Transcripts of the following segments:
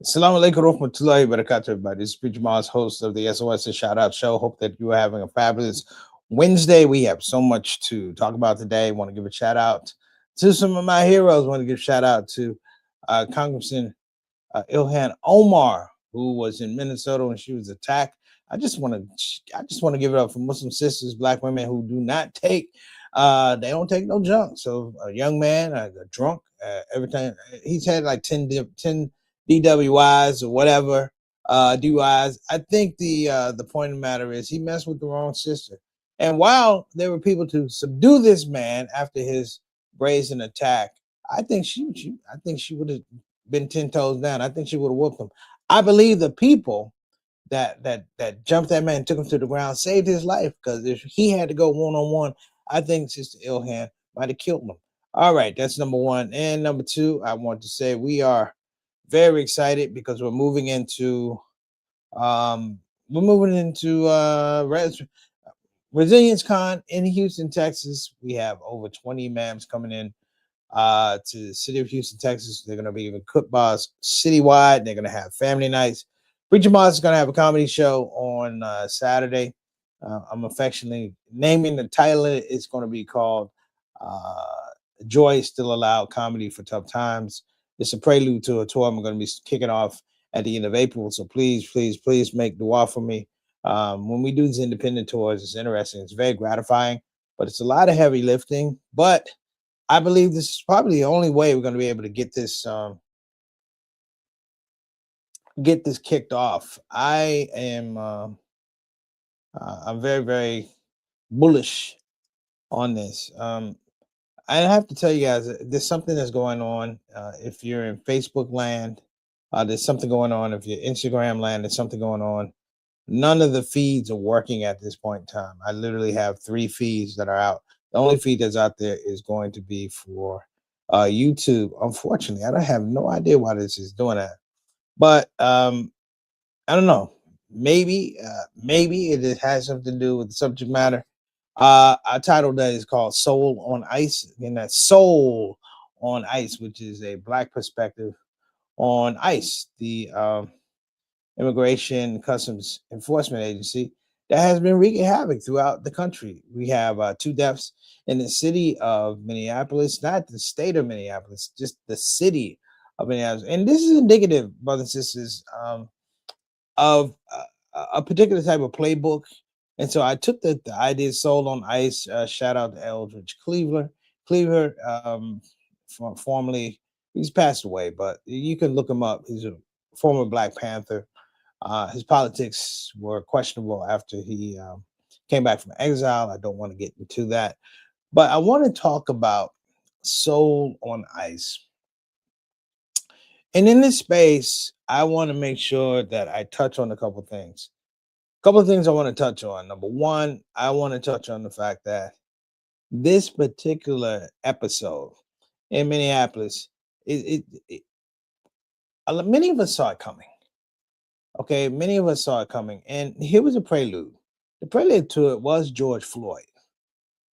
Assalamu alaikum warahmatullahi wabarakatuh, everybody. This is Preacher Mars, host of the SOS and Shout Out Show. Hope that you are having a fabulous Wednesday. We have so much to talk about today. Want to give a shout out to some of my heroes. Want to give a shout out to Congressman Ilhan Omar, who was in Minnesota when she was attacked. I just want to give it up for Muslim sisters, black women who do not take they don't take no junk. So a young man, a drunk, everything. He's had like 10 DWIs or whatever, DUIs. I think the point of the matter is he messed with the wrong sister. And while there were people to subdue this man after his brazen attack, I think she would have been 10 toes down. I think she would have whooped him. I believe the people that jumped that man, took him to the ground, saved his life, because if he had to go one-on-one, I think Sister Ilhan might have killed him. All right, that's number one. And number two, I want to say we are very excited because we're moving into Resilience Con in Houston, Texas. We have over 20 imams coming in to the city of Houston, Texas. They're going to be giving khutbahs citywide. They're going to have family nights. Preacher Moss is going to have a comedy show on Saturday. I'm affectionately naming the title. It's going to be called Joy is Still Allowed, Comedy for Tough Times. It's a prelude to a tour I'm going to be kicking off at the end of April. So please, please, please make dua for me. When we do these independent tours, it's interesting. It's very gratifying, but it's a lot of heavy lifting. But I believe this is probably the only way we're going to be able to get this kicked off. I'm very, very bullish on this. I have to tell you guys, there's something that's going on. If you're in Facebook land, there's something going on. If you're Instagram land, there's something going on. None of the feeds are working at this point in time. I literally have 3 feeds that are out. The only feed that's out there is going to be for YouTube. Unfortunately, I don't have no idea why this is doing that. But I don't know. Maybe it has something to do with the subject matter. Our title that is called Soul on Ice, and that's Soul on Ice, which is a Black perspective on ICE, the Immigration Customs Enforcement Agency that has been wreaking havoc throughout the country. We have 2 deaths in the city of Minneapolis, not the state of Minneapolis, just the city of Minneapolis. And this is indicative, brothers and sisters, of a particular type of playbook. And so I took the idea Soul on Ice. Shout out to Eldridge Cleaver, formerly, he's passed away, but you can look him up. He's a former Black Panther. His politics were questionable after he came back from exile. I don't want to get into that, but I want to talk about Soul on Ice. And in this space, I want to make sure that I touch on a couple of things. A couple of things I want to touch on. Number one, I want to touch on the fact that this particular episode in Minneapolis, many of us saw it coming. Okay, many of us saw it coming. And here was a prelude. The prelude to it was George Floyd.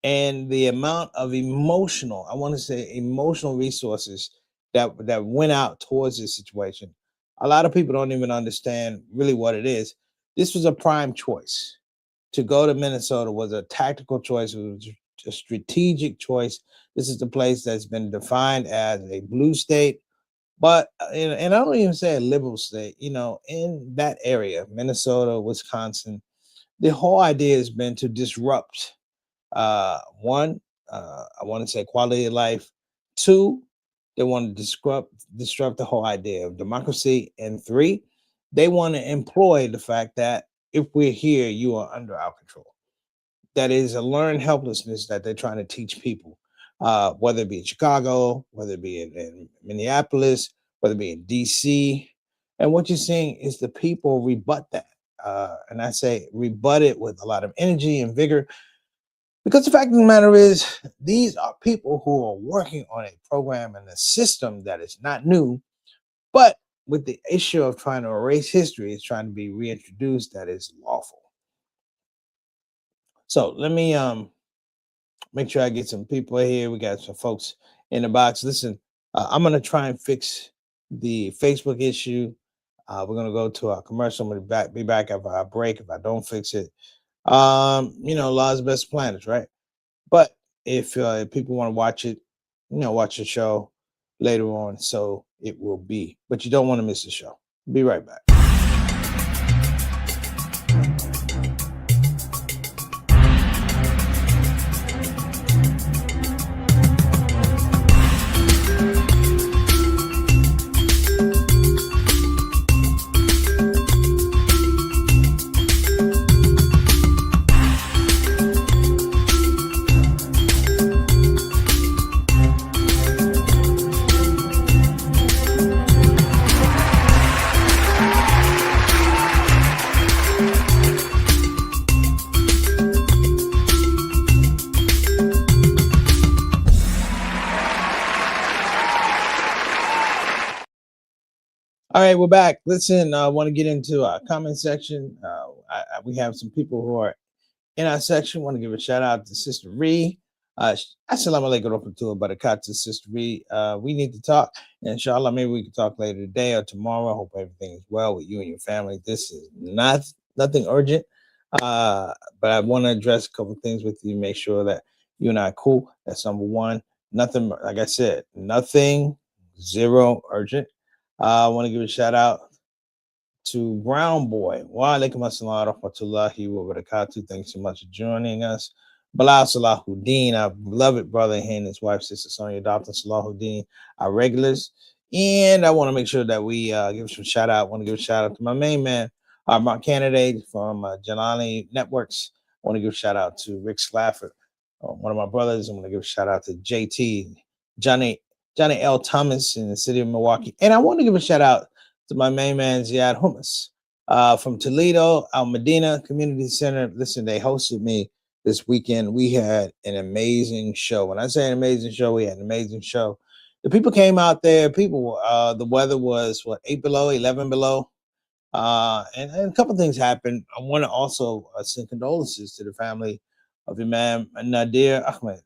and the amount of emotional, I want to say emotional resources that went out towards this situation. A lot of people don't even understand really what it is. This was a prime choice. To go to Minnesota was a tactical choice. It was a strategic choice. This is the place that's been defined as a blue state, but and I don't even say a liberal state. In that area, Minnesota, Wisconsin, the whole idea has been to disrupt. One, I want to say quality of life. Two, they want to disrupt the whole idea of democracy. And three, they want to employ the fact that if we're here, you are under our control. That is a learned helplessness that they're trying to teach people, whether it be in Chicago, whether it be in Minneapolis, whether it be in DC. And what you're seeing is the people rebut that. And I say rebut it with a lot of energy and vigor, because the fact of the matter is, these are people who are working on a program and a system that is not new, but with the issue of trying to erase history, is trying to be reintroduced that is lawful. So let me make sure I get some people here. We got some folks in the box. Listen, I'm gonna try and fix the Facebook issue. We're gonna go to our commercial. I'm gonna be back after our break if I don't fix it. Law's best planners, right? But if people want to watch it, watch the show later on, so it will be. But you don't want to miss the show. Be right back. All right, we're back. Listen, I want to get into our comment section. We have some people who are in our section. Want to give a shout out to Sister Ree. Assalamu alaikum warahmatullahi wabarakatuh to Sister Ree. We need to talk. Inshallah, maybe we can talk later today or tomorrow. I hope everything is well with you and your family. This is nothing urgent, but I want to address a couple of things with you. Make sure that you and I are cool. That's number one. Nothing, like I said, nothing, zero urgent. I want to give a shout out to Brown Boy. Wa alaikum assalam wa rahmatullahi wa barakatuh. Thanks so much for joining us. Bilal Salahuddin, our beloved brother, he and his wife, Sister Sonia Dr. Salahuddin, our regulars. And I want to make sure that we give some shout out. I want to give a shout out to my main man, my candidate from Jelani Networks. I want to give a shout out to Rick Slafford, one of my brothers. I want to give a shout out to JT, Johnny L. Thomas in the city of Milwaukee. And I want to give a shout out to my main man, Ziad Hummus from Toledo, Al Medina Community Center. Listen, they hosted me this weekend. We had an amazing show. When I say an amazing show, we had an amazing show. The people came out there. The weather was 8 below, 11 below. And a couple things happened. I want to also send condolences to the family of Imam Nadir Ahmed.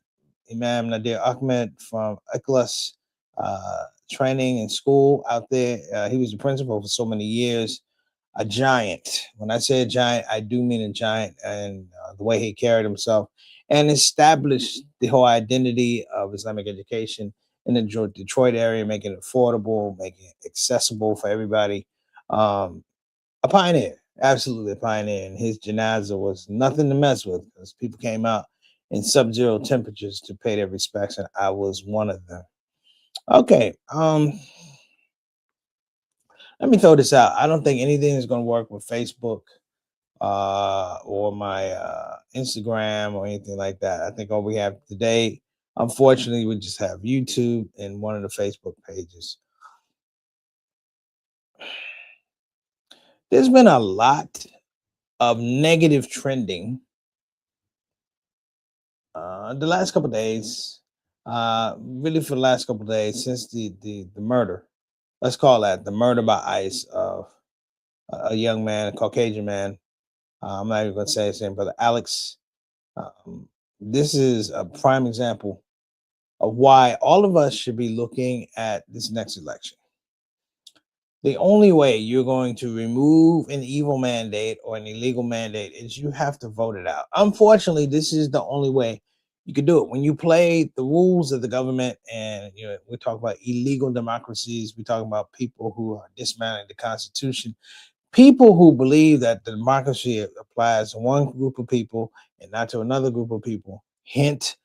Imam Nadir Ahmed from Ikhlas Training and School out there. He was the principal for so many years. A giant. When I say a giant, I do mean a giant, and the way he carried himself and established the whole identity of Islamic education in the Detroit area, making it affordable, making it accessible for everybody. A pioneer, absolutely a pioneer. And his janaza was nothing to mess with, because people came out in sub-zero temperatures to pay their respects, and I was one of them. Okay, let me throw this out. I don't think anything is going to work with Facebook or my Instagram or anything like that. I think all we have today, unfortunately, we just have YouTube and one of the Facebook pages. There's been a lot of negative trending the last couple of days, really for the last couple of days since the murder. Let's call that the murder by ICE of a young man, a Caucasian man. I'm not even going to say his name, brother Alex. This is a prime example of why all of us should be looking at this next election. The only way you're going to remove an evil mandate or an illegal mandate is you have to vote it out. Unfortunately, this is the only way you can do it. When you play the rules of the government, and we talk about illegal democracies, we talk about people who are dismantling the Constitution, people who believe that the democracy applies to one group of people and not to another group of people. Hint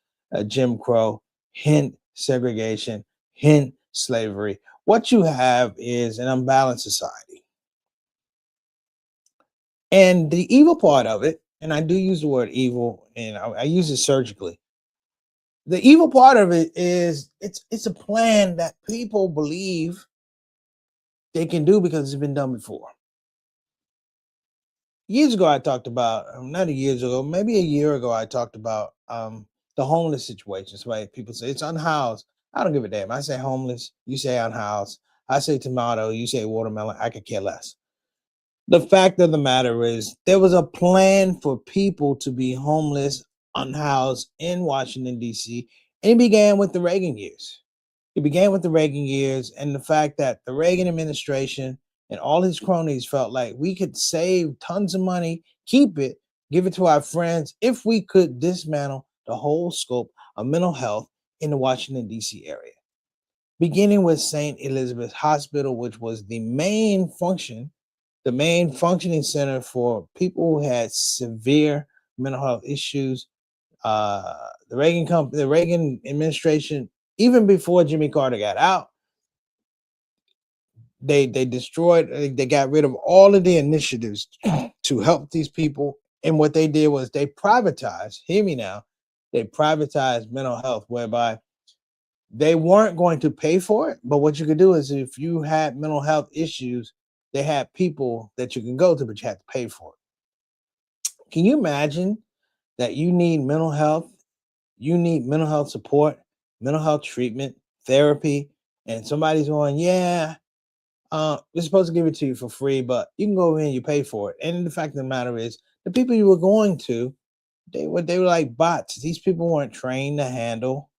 Jim Crow, hint segregation, hint slavery. What you have is an unbalanced society. And the evil part of it, and I do use the word evil, and I use it surgically. The evil part of it is it's a plan that people believe they can do because it's been done before. Years ago I talked about, not a years ago, maybe a year ago, I talked about the homeless situations, right? People say it's unhoused. I don't give a damn. I say homeless, you say unhoused. I say tomato, you say watermelon. I could care less. The fact of the matter is there was a plan for people to be homeless, unhoused in Washington, D.C., and it began with the Reagan years. It began with the Reagan years and the fact that the Reagan administration and all his cronies felt like we could save tons of money, keep it, give it to our friends if we could dismantle the whole scope of mental health in the Washington, D.C. area. Beginning with St. Elizabeth's Hospital, which was the main functioning center for people who had severe mental health issues. The Reagan administration, even before Jimmy Carter got out, they destroyed, they got rid of all of the initiatives to help these people. And what they did was they privatized, hear me now, they privatized mental health, whereby they weren't going to pay for it. But what you could do is if you had mental health issues, they had people that you can go to, but you had to pay for it. Can you imagine that you need mental health support, mental health treatment, therapy, and somebody's going, yeah, we're supposed to give it to you for free, but you can go over here and you pay for it. And the fact of the matter is, the people you were going to, they were like bots. These people weren't trained to handle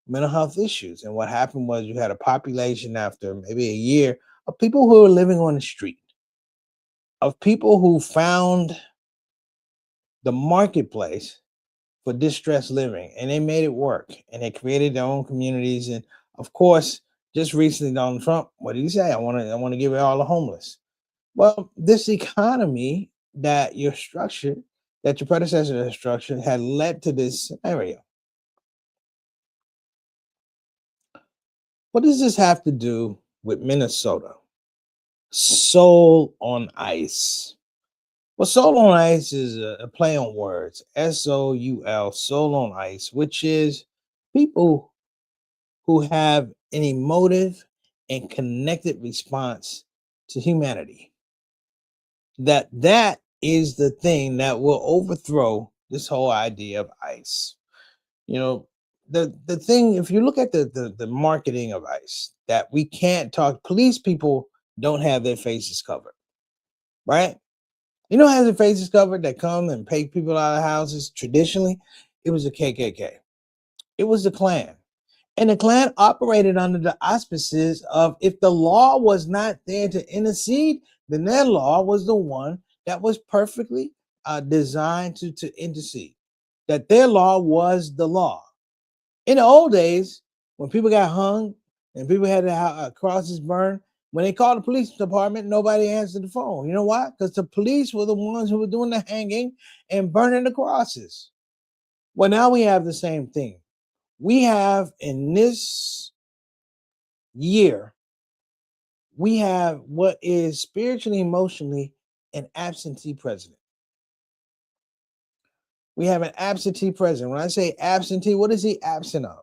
mental health issues. And what happened was you had a population after maybe a year of people who were living on the street, of people who found the marketplace for distressed living, and they made it work, and they created their own communities. And of course, just recently, Donald Trump, what did he say? I want to give it all the homeless. Well, this economy that your structure, that your predecessor has structured, had led to this scenario. What does this have to do with Minnesota? Soul on ice. Well, soul on ice is a play on words. SOUL, soul on ice, which is people who have an emotive and connected response to humanity. That is the thing that will overthrow this whole idea of ice. You know, the thing, if you look at the marketing of ice, that we can't talk, police people don't have their faces covered, right? You know, who has their faces covered that come and pay people out of houses traditionally? It was the KKK. It was the Klan. And the Klan operated under the auspices of, if the law was not there to intercede, then their law was the one that was perfectly designed to intercede. That their law was the law. In the old days, when people got hung and people had their crosses burned, when they called the police department, nobody answered the phone. You know why? Because the police were the ones who were doing the hanging and burning the crosses. Well, now we have the same thing. We have in this year, we have what is spiritually, emotionally an absentee president. We have an absentee president. When I say absentee, what is he absent of?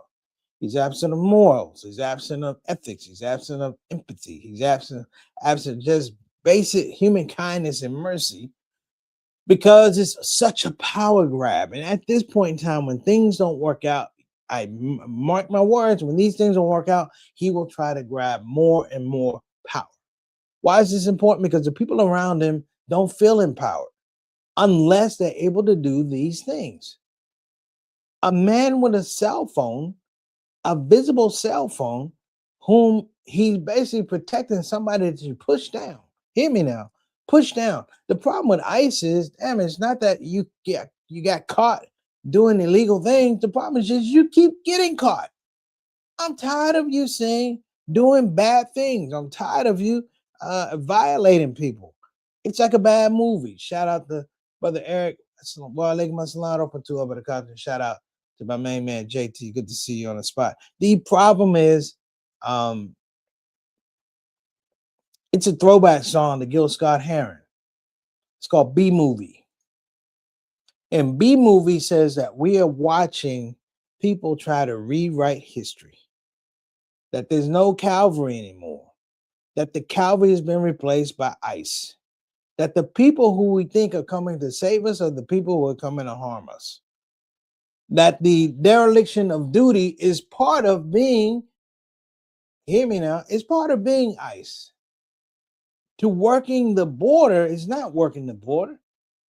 He's absent of morals. He's absent of ethics. He's absent of empathy. He's absent of just basic human kindness and mercy, because it's such a power grab. And at this point in time, when things don't work out, mark my words, when these things don't work out, he will try to grab more and more power. Why is this important? Because the people around him don't feel empowered unless they're able to do these things. A man with a cell phone, a visible cell phone, whom he's basically protecting somebody that you push down. Hear me now. Push down. The problem with ICE is, damn, it's not that you got caught doing illegal things. The problem is just you keep getting caught. I'm tired of you saying doing bad things. I'm tired of you violating people. It's like a bad movie. Shout out to brother Eric. Shout out to my main man JT. Good to see you on the spot. The problem is, um, it's a throwback song to Gil Scott Heron. It's called B Movie. And B Movie says that we are watching people try to rewrite history, that there's no Calvary anymore, that the Calvary has been replaced by ICE, that the people who we think are coming to save us are the people who are coming to harm us, that the dereliction of duty is part of being, hear me now, it's part of being ICE. To working the border is not working the border.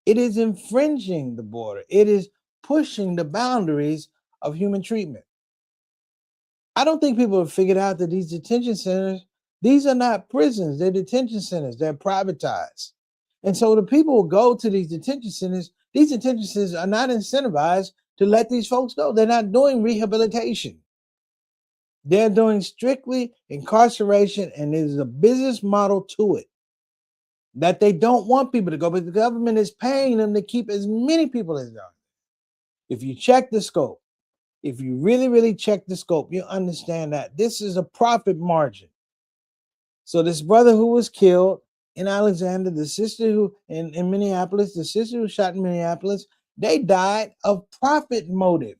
It is infringing the border. It is pushing the boundaries of human treatment. I don't think people have figured out that these detention centers, these are not prisons, they're detention centers, they're privatized. And so the people who go to these detention centers are not incentivized to let these folks go. They're not doing rehabilitation. They're doing strictly incarceration, and there's a business model to it that they don't want people to go, but the government is paying them to keep as many people as they are. If you check the scope, if you really, really check the scope, you understand that this is a profit margin. So this brother who was killed in Alexander, the sister who in Minneapolis, the sister who shot in Minneapolis, they died of profit motive.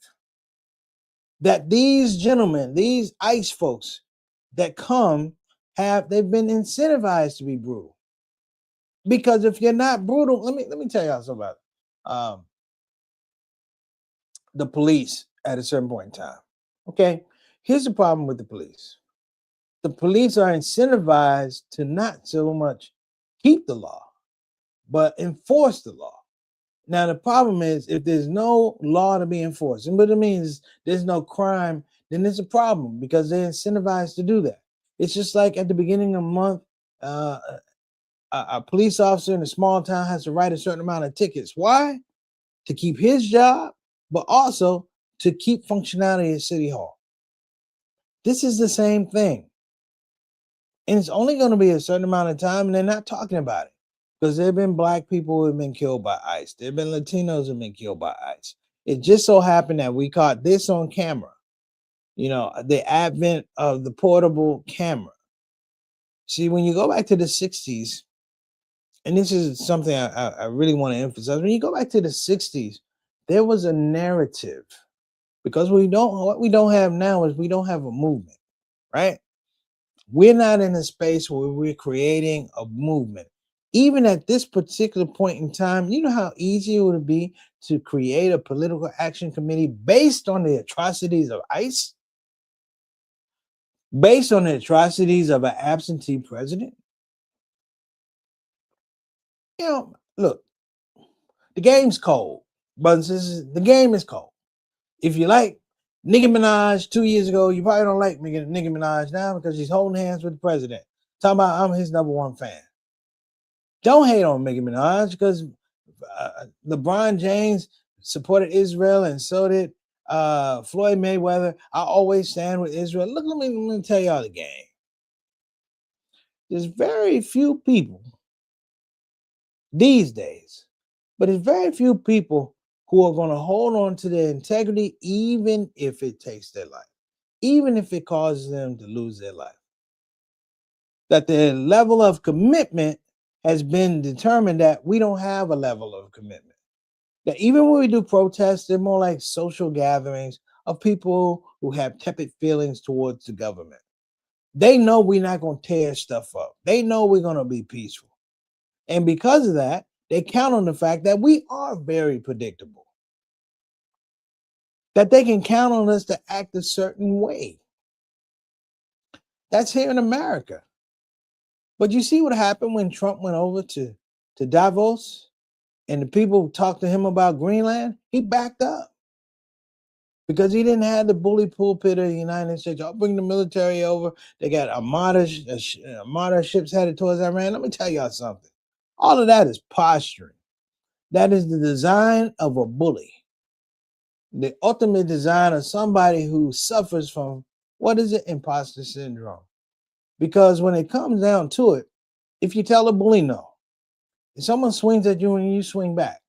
That these gentlemen, these ICE folks that come they've been incentivized to be brutal. Because if you're not brutal, let me tell y'all something about the police at a certain point in time. Okay, here's the problem with the police. The police are incentivized to not so much keep the law, but enforce the law. Now, the problem is if there's no law to be enforced, and what it means there's no crime, then there's a problem because they're incentivized to do that. It's just like at the beginning of the month, a police officer in a small town has to write a certain amount of tickets. Why? To keep his job, but also to keep functionality at City Hall. This is the same thing. And it's only going to be a certain amount of time, and they're not talking about it. Because there have been Black people who have been killed by ICE. There have been Latinos who have been killed by ICE. It just so happened that we caught this on camera. You know, the advent of the portable camera. See, when you go back to the 60s, and this is something I really want to emphasize. When you go back to the 60s, there was a narrative. Because what we don't have now is we don't have a movement, right? We're not in a space where we're creating a movement. Even at this particular point in time, you know how easy it would be to create a political action committee based on the atrocities of ICE, based on the atrocities of an absentee president. You know, look, the game's cold, brothers and sisters. The game is cold. If you like Nicki Minaj 2 years ago, you probably don't like Nicki Minaj now because she's holding hands with the president. Talking about I'm his number one fan. Don't hate on Nicki Minaj because LeBron James supported Israel and so did Floyd Mayweather. I always stand with Israel. Look, let me tell y'all the game. There's very few people these days, but there's very few people who are going to hold on to their integrity even if it takes their life, even if it causes them to lose their life. That their level of commitment has been determined that we don't have a level of commitment. That even when we do protests, they're more like social gatherings of people who have tepid feelings towards the government. They know we're not going to tear stuff up. They know we're going to be peaceful. And because of that, they count on the fact that we are very predictable. That they can count on us to act a certain way. That's here in America. But you see what happened when Trump went over to Davos and the people talked to him about Greenland? He backed up. because he didn't have the bully pulpit of the United States. I'll bring the military over. They got armada ships headed towards Iran. Let me tell y'all something. All of that is posturing. That is the design of a bully. The ultimate design of somebody who suffers from, what is it? Imposter syndrome. Because when it comes down to it, if you tell a bully no, if someone swings at you and you swing back,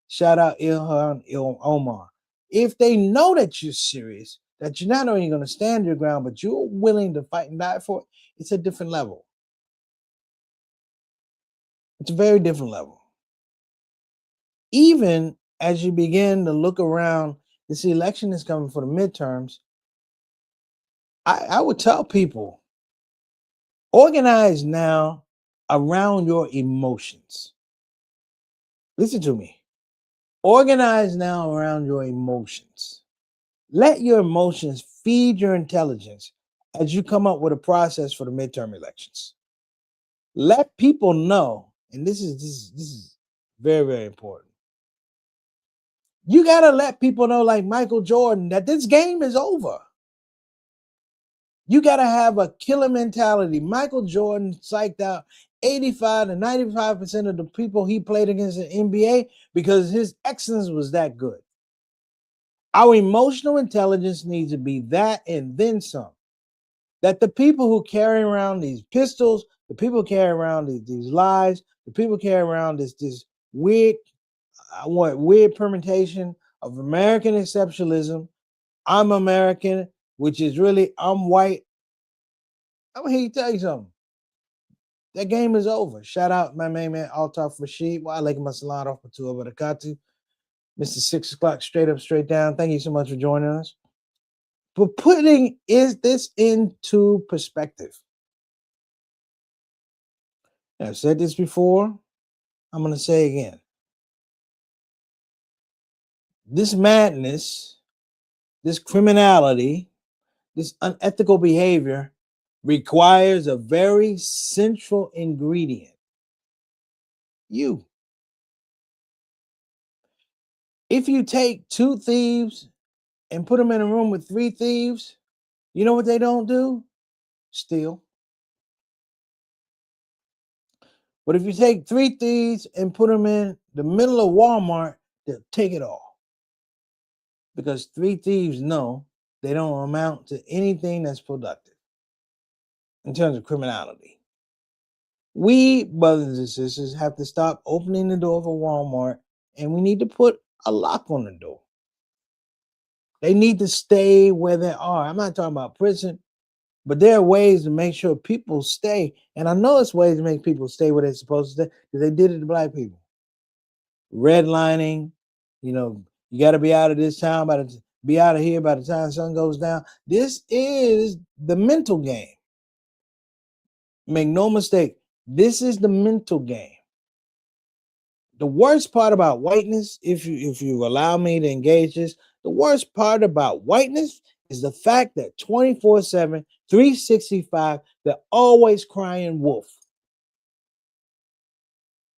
shout out Ilhan Omar. If they know that you're serious, that you're not only going to stand your ground, but you're willing to fight and die for it, it's a different level. It's a very different level. Even as you begin to look around, this election is coming for the midterms. I would tell people, organize now around your emotions. Listen to me. Organize now around your emotions. Let your emotions feed your intelligence as you come up with a process for the midterm elections. Let people know, and this is very, very important. You got to let people know, like Michael Jordan, that this game is over. You got to have a killer mentality. Michael Jordan psyched out 85 to 95% of the people he played against in the NBA because his excellence was that good. Our emotional intelligence needs to be that and then some. That the people who carry around these pistols, the people who carry around these lies, the people who carry around this weird, weird permutation of American exceptionalism. I'm American, which is really I'm white. I'm here to tell you something. That game is over. Shout out my main man Altaf Rashid. Wa alaikum assalam wa rahmatullahi wa barakatuh. Mr. 6 o'clock, straight up, straight down. Thank you so much for joining us. But putting this into perspective. I've said this before. I'm going to say again. This madness, this criminality, this unethical behavior requires a very central ingredient. You. If you take 2 thieves and put them in a room with 3 thieves, you know what they don't do? Steal. But if you take 3 thieves and put them in the middle of Walmart, they'll take it all. Because 3 thieves know they don't amount to anything that's productive in terms of criminality. We, brothers and sisters, have to stop opening the door for Walmart, and we need to put a lock on the door. They need to stay where they are. I'm not talking about prison, but there are ways to make sure people stay. And I know it's ways to make people stay where they're supposed to stay because they did it to black people. Redlining, you got to be out of this town, be out of here by the time the sun goes down. This is the mental game. Make no mistake, this is the mental game. The worst part about whiteness, if you allow me to engage this, the worst part about whiteness is the fact that 24/7, 365, they're always crying wolf.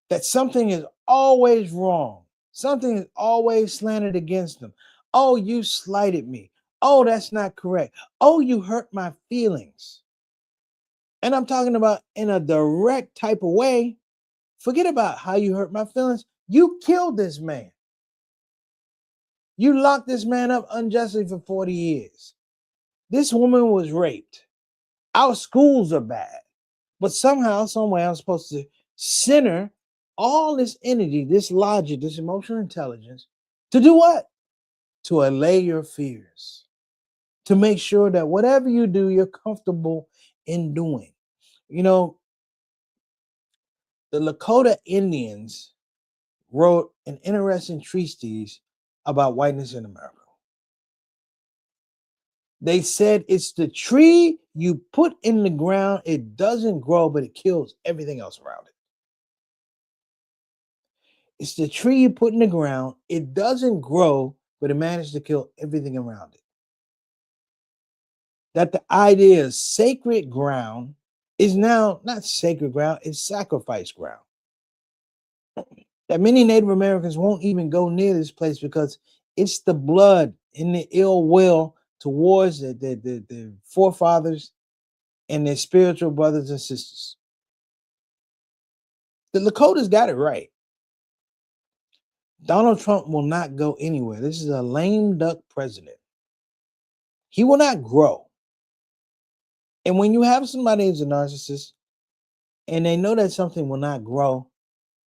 That something is always wrong. Something is always slanted against them. Oh, you slighted me. Oh, that's not correct. Oh, you hurt my feelings. And I'm talking about in a direct type of way. Forget about how you hurt my feelings. You killed this man. You locked this man up unjustly for 40 years. This woman was raped. Our schools are bad. But somehow, someway, I'm supposed to center all this energy, this logic, this emotional intelligence to do what? To allay your fears. To make sure that whatever you do, you're comfortable in doing. The Lakota Indians wrote an interesting treatise about whiteness in America. They said it's the tree you put in the ground, it doesn't grow, but it kills everything else around it. It's the tree you put in the ground, it doesn't grow, but it managed to kill everything around it. That the idea of sacred ground is now not sacred ground, it's sacrifice ground. That many Native Americans won't even go near this place because it's the blood in the ill will towards the forefathers and their spiritual brothers and sisters. The Lakotas got it right. Donald Trump will not go anywhere. This is a lame duck president. He will not grow. And when you have somebody who's a narcissist and they know that something will not grow,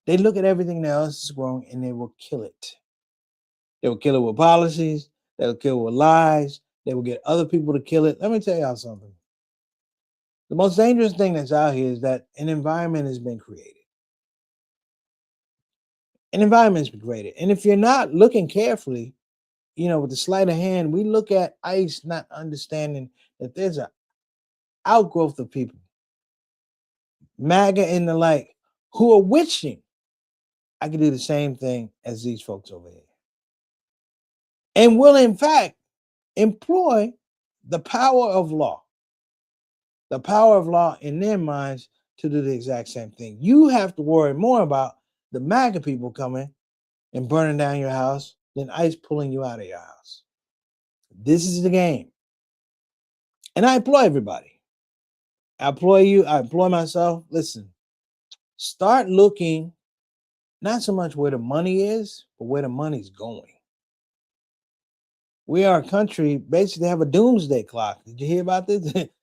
they look at everything that else is growing and they will kill it. They will kill it with policies. They'll kill it with lies. They will get other people to kill it. Let me tell y'all something. The most dangerous thing that's out here is that an environment has been created. An environment's been created. And if you're not looking carefully, with the sleight of hand, we look at ICE not understanding that there's an outgrowth of people, MAGA and the like, who are wishing I could do the same thing as these folks over here. And will, in fact, employ the power of law in their minds to do the exact same thing. You have to worry more about the MAGA people coming and burning down your house than ICE pulling you out of your house. This is the game. And I implore everybody. I implore you. I implore myself. Listen, start looking not so much where the money is, but where the money's going. We are a country basically have a doomsday clock. Did you hear about this?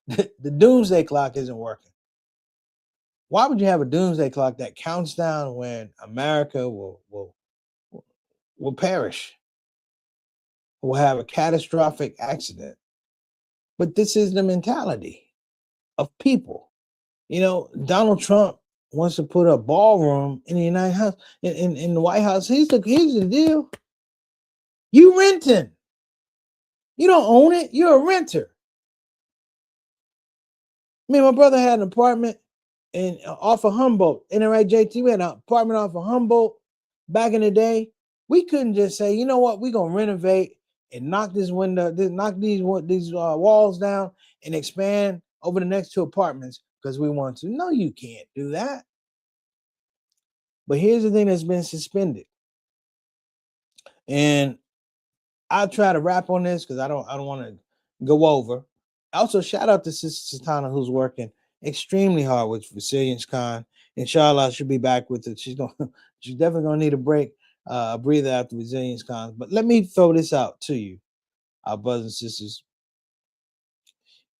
The doomsday clock isn't working. Why would you have a doomsday clock that counts down when America will perish? Will have a catastrophic accident. But this is the mentality of people. Donald Trump wants to put a ballroom in the United House, in the White House. Here's the deal. You renting. You don't own it. You're a renter. My brother had an apartment off of Humboldt. NRA JT, we had an apartment off of Humboldt back in the day. We couldn't just say, you know what, we're going to renovate and knock this window, knock these walls down and expand over the next 2 apartments because we want to. No, you can't do that. But here's the thing that's been suspended. And I'll try to wrap on this because I don't want to go over. Also, shout out to Sister Satana, who's working extremely hard with Resilience Con. Inshallah, she'll be back with it. She's definitely gonna need a break, a breather after Resilience Con. But let me throw this out to you, our brothers and sisters.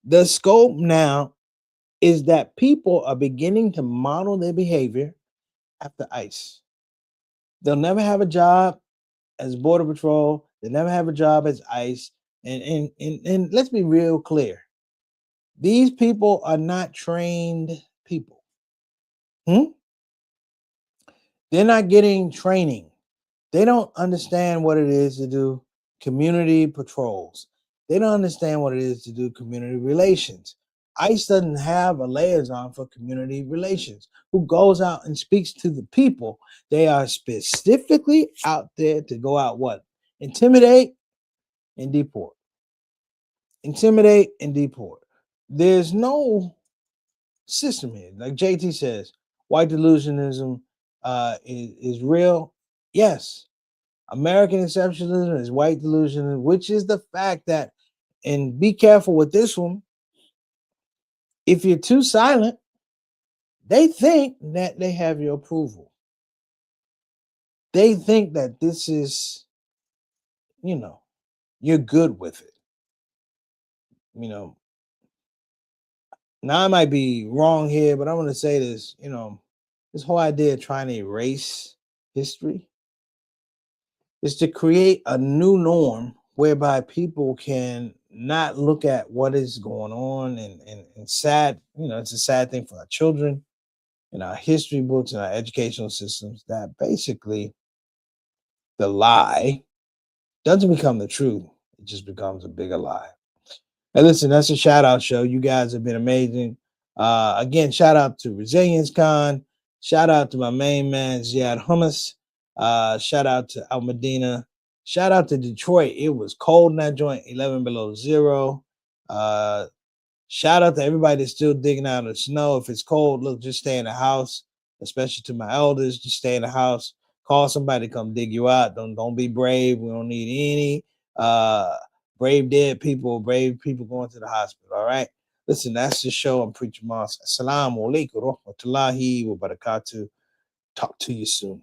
The scope now is that people are beginning to model their behavior after ICE. They'll never have a job as Border Patrol. They'll never have a job as ICE. And let's be real clear. These people are not trained people. They're not getting training. They don't understand what it is to do community patrols. They don't understand what it is to do community relations. ICE doesn't have a liaison for community relations who goes out and speaks to the people. They are specifically out there to go out what? Intimidate and deport. Intimidate and deport. There's no system here. Like JT says, white delusionism is real. Yes. American exceptionalism is white delusionism, which is the fact that, and be careful with this one, if you're too silent, they think that they have your approval. They think that this is, you're good with it. Now I might be wrong here, but I want to say this, this whole idea of trying to erase history is to create a new norm whereby people can not look at what is going on and sad, it's a sad thing for our children and our history books and our educational systems that basically the lie doesn't become the truth. It just becomes a bigger lie. Hey, listen, that's a shout out show. You guys have been amazing. Again, shout out to Resilience Con. Shout out to my main man, Ziad Hummus. Shout out to Al Medina. Shout out to Detroit. It was cold in that joint, 11 below zero. Shout out to everybody that's still digging out of the snow. If it's cold, look, just stay in the house, especially to my elders. Just stay in the house. Call somebody to come dig you out. Don't be brave. We don't need any brave dead people, brave people going to the hospital. All right. Listen, that's the show. I'm Preacher Moss. Assalamu alaikum wa rahmatullahi wa barakatuh. Talk to you soon.